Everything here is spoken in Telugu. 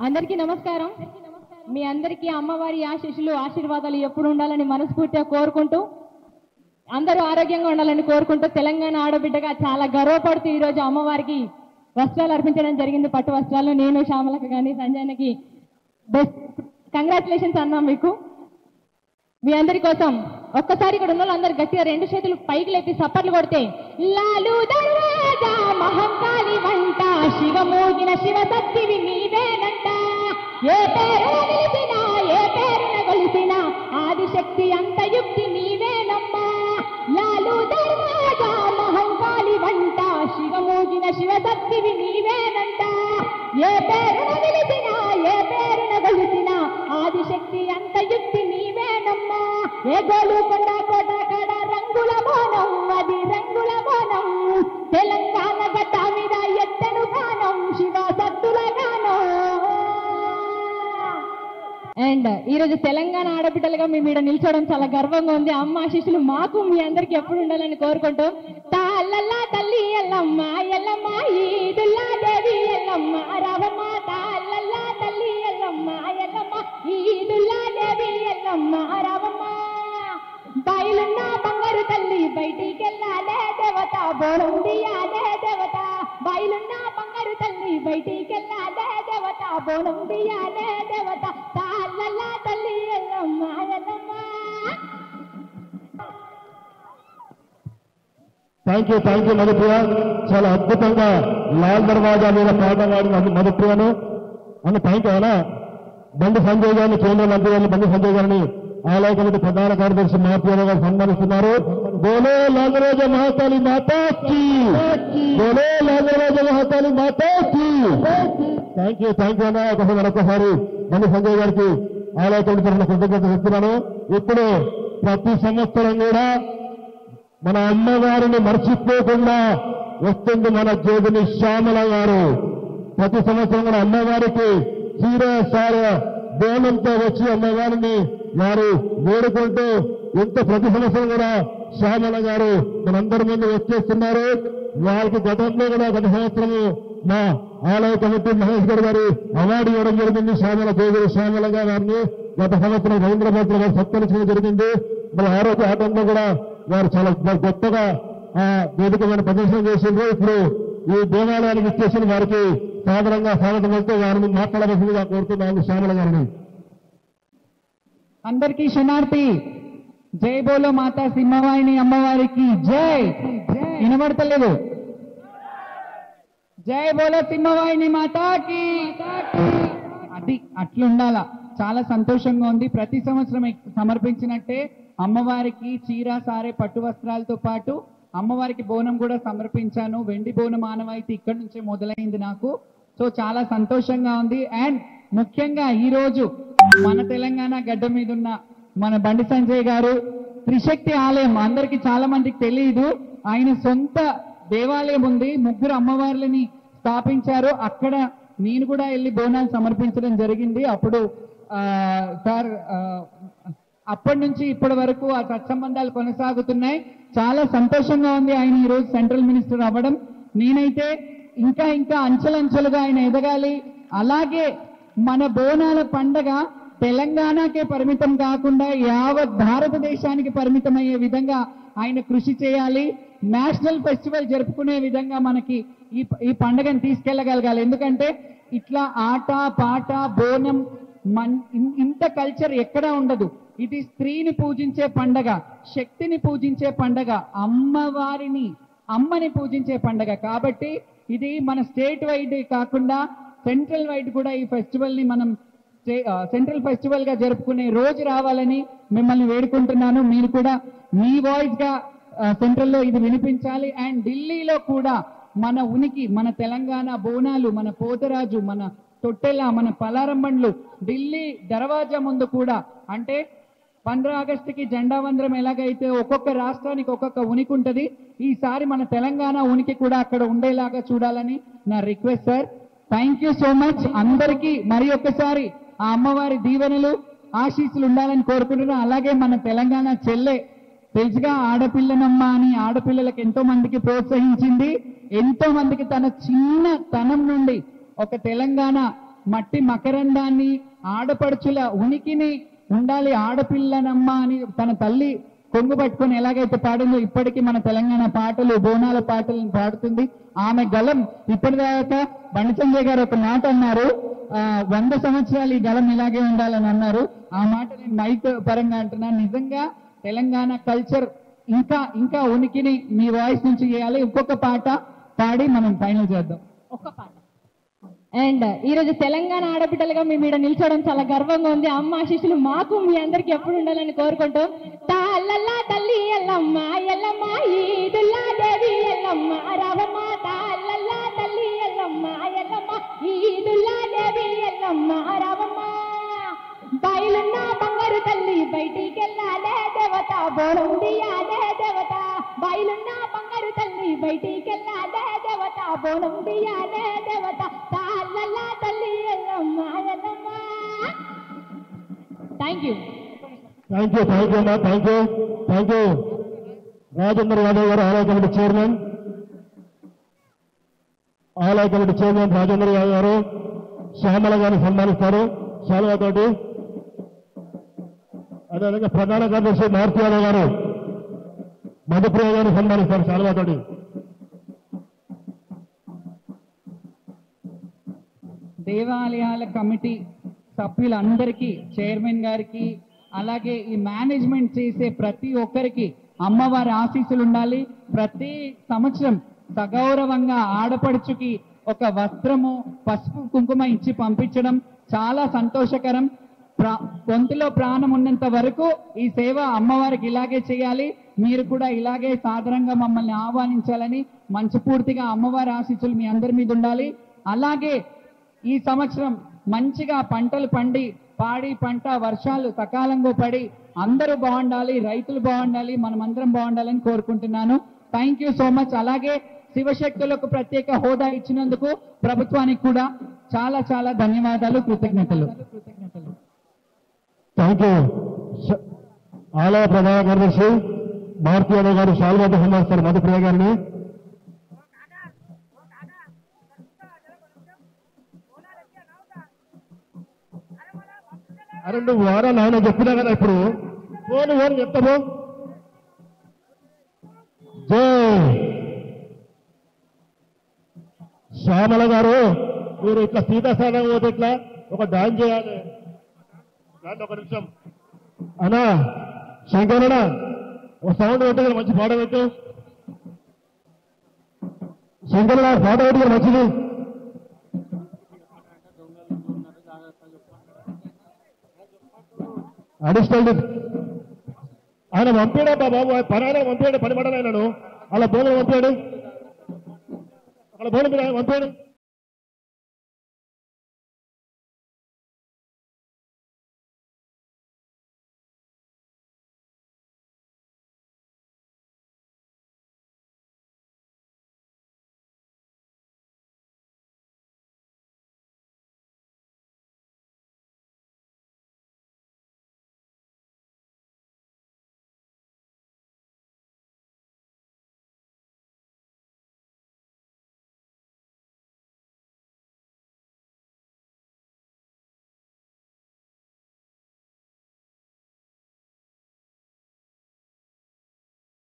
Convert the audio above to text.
అందరికీ నమస్కారం. మీ అందరికీ అమ్మవారి ఆశీస్సులు ఆశీర్వాదాలు ఎప్పుడు ఉండాలని మనస్ఫూర్తిగా కోరుకుంటూ, అందరూ ఆరోగ్యంగా ఉండాలని కోరుకుంటూ, తెలంగాణ ఆడబిడ్డగా చాలా గర్వపడుతూ ఈరోజు అమ్మవారికి వస్త్రాలు అర్పించడం జరిగింది, పట్టు వస్త్రాలు. నేను శ్యామలకు కానీ సంజయనకి బెస్ట్ కంగ్రాచులేషన్స్ అన్నాం మీకు. మీ అందరి కోసం ఒక్కసారి ఇక్కడ ఉన్న వాళ్ళందరూ గట్టిగా రెండు చేతులు పైకి లేపి సప్పట్లు కొడితే, లాలు దర్వాజా మహంకాళి వంట శివమోగిన శివశక్తివి నీవేనంట, ఏ పేరు నిలిచినా ఏ పేరున కొలిసినా ఆదిశక్తి అంత యుక్తి నీవేనమ్మా. లాలు దర్వాజా మహంకాళి వంట శివమోగిన శివశక్తివి నీవేనంట, ఏ పేరున నిలిచినా ఏ పేరున కొలిసినా ఆదిశక్తి అంత యుక్తి నీవేనమ్మా. ఏ గోలుకొండ కోట కడ రంగుల బోనం, అది రంగుల బోనం, తెలంగాణ గడ్డ మీద ఎత్తను గానం, శివ సత్తుల గానం. అండ్ ఈరోజు తెలంగాణ ఆడబిడ్డలుగా మేము ఇక్కడ నిల్చోవడం చాలా గర్వంగా ఉంది. అమ్మ ఆశీస్సులు మాకు మీ అందరికి ఎప్పుడు ఉండాలని కోరుకుంటూ, తాళ్ళల్లా తల్లి ఎల్లమ్మ ఎల్లమ్మ ఈదుల్లా దేవి ఎల్లమ్మ రావమ్మ, తాళ్ళల్లా తల్లి ఎల్లమ్మ ఎల్లమ్మ ఈదుల్లా దేవి ఎల్లమ్మ రావమ్మ. బయలున్న బంగారు తల్లి బయటికెళ్ళాలే దేవత, బోనం దియాలే దేవత, బయలున్న బంగారు తల్లి బయటికెళ్ళాలే దేవత, బోనం దియాలే దేవత, తాళ్ళల్లా తల్లి ఎల్లమ్మ ఎల్లమ్మ. Thank you Madhupriya. చాలా అద్భుతంగా లాల్ దర్వాజా మీద పాట పాడిన మధుప్రియను అని థ్యాంక్ యూ. అయినా బండి సంజయ్ గారిని, కేంద్ర మంత్రి గారిని, బండి సంజయ్ గారిని ఆలయ కమిటీ ప్రధాన కార్యదర్శి మహాప్రియ గారు సన్మానిస్తున్నారు. బోలో లాగరాజ మహాకాళి మాతాకి, బోలో లాగరాజ మహాకాళి మాతాకి. థ్యాంక్ యూ అన్న. ఒకసారి మరొకసారి బండి సంజయ్ గారికి ఆలయ కమిటీ తరఫున కృతజ్ఞత చెప్తున్నాను. ఇప్పుడు ప్రతి సంవత్సరం కూడా మన అమ్మవారిని మర్చిపోకుండా వస్తుంది మన జోగిని శ్యామల గారు. ప్రతి సంవత్సరం కూడా అమ్మవారికి చీర సార బోనంతో వచ్చి అమ్మవారిని వారు వేడుకుంటూ ప్రతి సంవత్సరం కూడా శ్యామల గారు మనందరి ముందు వచ్చేస్తున్నారు. వారికి గతంలో కూడా గత సంవత్సరము మా ఆలయ కమిటీ మహేష్ గారు అవార్డు ఇవ్వడం జరిగింది. జోగిని శ్యామల గారిని గత సంవత్సరం రవీంద్రభద్ర గారు సత్కరించడం జరిగింది. మరి ఆరోగ్య ఆటంలో కూడా వారు చాలా గొప్పగా ఆ వేదికమైన ప్రదర్శన చేసిండ్రు. ఇప్పుడు ఈ దేవాలయానికి ఇచ్చేసిన వారికి సాధారణంగా స్వాగతం వస్తే వారిని మాట్లాడవలసిందిగా కోరుతున్నాను శ్యామల గారిని. అందరికీ శనార్థి. జై బోలో మాతా సింహవాహిని అమ్మవారికి జై. వినబడతలేదు. జై బోలో సింహవాహిని మాతాకి. అది అట్లుండాల. చాలా సంతోషంగా ఉంది. ప్రతి సంవత్సరం సమర్పించినట్టే అమ్మవారికి చీర సారే పట్టు వస్త్రాలతో పాటు అమ్మవారికి బోనం కూడా సమర్పించాను. వెండి బోనం ఆనవాయితీ ఇక్కడి నుంచే మొదలైంది నాకు. సో చాలా సంతోషంగా ఉంది. అండ్ ముఖ్యంగా ఈరోజు మన తెలంగాణ గడ్డ మీద ఉన్న మన బండి సంజయ్ గారు త్రిశక్తి ఆలయం అందరికీ చాలా మందికి తెలియదు. ఆయన సొంత దేవాలయం ఉంది. 3 అమ్మవార్లని స్థాపించారు. అక్కడ నేను కూడా వెళ్ళి బోనాలు సమర్పించడం జరిగింది. అప్పుడు సార్ అప్పటి నుంచి ఇప్పటి వరకు ఆ సత్సంబంధాలు కొనసాగుతున్నాయి. చాలా సంతోషంగా ఉంది ఆయన ఈరోజు సెంట్రల్ మినిస్టర్ అవ్వడం. నేనైతే ఇంకా అంచెలంచెలుగా ఆయన ఎదగాలి. అలాగే మన బోనాల పండగ తెలంగాణకే పరిమితం కాకుండా యావత్ భారతదేశానికి పరిమితమయ్యే విధంగా ఆయన కృషి చేయాలి. నేషనల్ ఫెస్టివల్ జరుపుకునే విధంగా మనకి ఈ పండుగను తీసుకెళ్లగలగాలి. ఎందుకంటే ఇట్లా ఆట పాట బోనం ఇంత కల్చర్ ఎక్కడా ఉండదు. ఇది స్త్రీని పూజించే పండగ, శక్తిని పూజించే పండగ, అమ్మని పూజించే పండగ. కాబట్టి ఇది మన స్టేట్ వైడ్ కాకుండా సెంట్రల్ వైడ్ కూడా ఈ ఫెస్టివల్ ని మనం సెంట్రల్ ఫెస్టివల్ గా జరుపుకునే రోజు రావాలని మిమ్మల్ని వేడుకుంటున్నాను. మీరు కూడా మీ వాయిస్ గా సెంట్రల్ లో ఇది వినిపించాలి. అండ్ ఢిల్లీలో కూడా మన ఉనికి, మన తెలంగాణ బోనాలు, మన పోతరాజు, మన తొట్టెల, మన పలారం బండ్లు ఢిల్లీ దర్వాజా ముందు కూడా, అంటే 15 ఆగస్టుకి జెండా వందరం ఎలాగైతే ఒక్కొక్క రాష్ట్రానికి ఒక్కొక్క ఉనికి ఉంటుంది, ఈసారి మన తెలంగాణ ఉనికి కూడా అక్కడ ఉండేలాగా చూడాలని నా request sir. Thank you so much. అందరికీ మరి ఒక్కసారి ఆ అమ్మవారి దీవెనలు ఆశీస్సులు ఉండాలని కోరుకుంటున్నా. అలాగే మన తెలంగాణ చెల్లె తెలుసుగా ఆడపిల్లనమ్మ అని ఆడపిల్లలకు ఎంతో మందికి ప్రోత్సహించింది. ఎంతో మందికి తన చిన్న తనం నుండి ఒక తెలంగాణ మట్టి మకరందాన్ని, ఆడపడుచుల ఉనికిని, ఉండాలి ఆడపిల్లనమ్మ అని తన తల్లి కొంగు పట్టుకొని ఎలాగైతే పాడిందో ఇప్పటికీ మన తెలంగాణ పాటలు, బోనాల పాటలను పాడుతుంది. ఆమె గలం ఇప్పటిదాకా బండి సంజయ్ గారు ఒక మాట అన్నారు, 100 సంవత్సరాలు ఈ గలం ఇలాగే ఉండాలని అన్నారు. ఆ మాట నేను మైక్ పరంగా అంటున్నాను. నిజంగా తెలంగాణ కల్చర్ ఇంకా ఇంకా ఉనికిని మీ వాయిస్ నుంచి చేయాలి. ఇంకొక పాట పాడి మనం ఫైనల్ చేద్దాం. ఒక్క పాట. అండ్ ఈ రోజు తెలంగాణ ఆడబిడ్డలుగా మేము ఇక్కడ నిల్చోవడం చాలా గర్వంగా ఉంది. అమ్మ ఆశీస్సులు మాకు మీ అందరికి ఎప్పుడు ఉండాలని కోరుకుంటూ, తాళ్ళల్లా తల్లి ఎల్లమ్మ ఎల్లమ్మ ఈదుల్లా దేవి ఎల్లమ్మ రావమ్మ, తాళ్ళల్లా తల్లి ఎల్లమ్మ ఎల్లమ్మ ఈదుల్లా దేవి ఎల్లమ్మ రావమ్మ, బయలున్న బంగారు తల్లి బయటికెళ్ళాలే దేవత, బోనం దియాలే దేవత, బయలున్న బంగారు తల్లి బయటికెళ్ళాలే దేవత, బోనం దియాలే దేవత, తాళ్ళల్లా తల్లి Yellamma Yellamma. Thank you. Thank you అమ్మా, థ్యాంక్ యూ. రాజేంద్ర యాదవ్ గారు ఆలయ కమిటీ చైర్మన్ రాజేంద్ర యాదవ్ గారు శ్యామల గారిని సన్మానిస్తారు శాలువాతోటి. అదేవిధంగా ప్రధాన కార్యదర్శి మారుతి యాదవ్ గారు మధుప్రియ గారిని సన్మానిస్తారు శాలువాతోటి. దేవాలయాల కమిటీ సభ్యులందరికీ, చైర్మన్ గారికి, అలాగే ఈ మేనేజ్మెంట్ చేసే ప్రతి ఒక్కరికి అమ్మవారి ఆశీస్సులు ఉండాలి. ప్రతి సంవత్సరం సగౌరవంగా ఆడపడుచుకి ఒక వస్త్రము, పసుపు కుంకుమ ఇచ్చి పంపించడం చాలా సంతోషకరం. గొంతులో ప్రాణం ఉన్నంత వరకు ఈ సేవ అమ్మవారికి ఇలాగే చేయాలి. మీరు కూడా ఇలాగే సాదరంగా మమ్మల్ని ఆహ్వానించాలని మనస్ఫూర్తిగా అమ్మవారి ఆశీస్సులు మీ అందరి మీద ఉండాలి. అలాగే ఈ సంవత్సరం మంచిగా పంటలు పండి, పాడి పంట వర్షాలు సకాలంగా పడి అందరూ బాగుండాలి, రైతులు బాగుండాలి, మనమందరం బాగుండాలని కోరుకుంటున్నాను. Thank you so much. అలాగే శివశక్తులకు ప్రత్యేక హోదా ఇచ్చినందుకు ప్రభుత్వానికి కూడా చాలా చాలా ధన్యవాదాలు, కృతజ్ఞతలు. Thank you. ఆలయ ప్రధాన కార్యదర్శి మారుతి యాదవ్ గారు శాలువాతో సన్మానిస్తారు మధుప్రియ గారిని. అరే నువ్వు వారాలు ఆయన చెప్పినా కదా, ఇప్పుడు ఫోన్ చెప్తాము. జై శ్యామల గారు, మీరు ఇట్లా సీతాస్థానం పోతే ఇట్లా ఒక డాన్స్ చేయాలి. దాంట్లో ఒక నిమిషం అన్నా, శంకరన్నా ఒక సౌండ్ పెట్టు, మంచి పాట పెట్టు. శంకరన్నా పాట పెట్టు మంచిది. అడిషనల్ ఆయన పంపాడా బాబు, పని పంపాడు, పని పడాలి ఆయనను. అలా బోనం పంపాడు, అలా బోనం పంపాడు.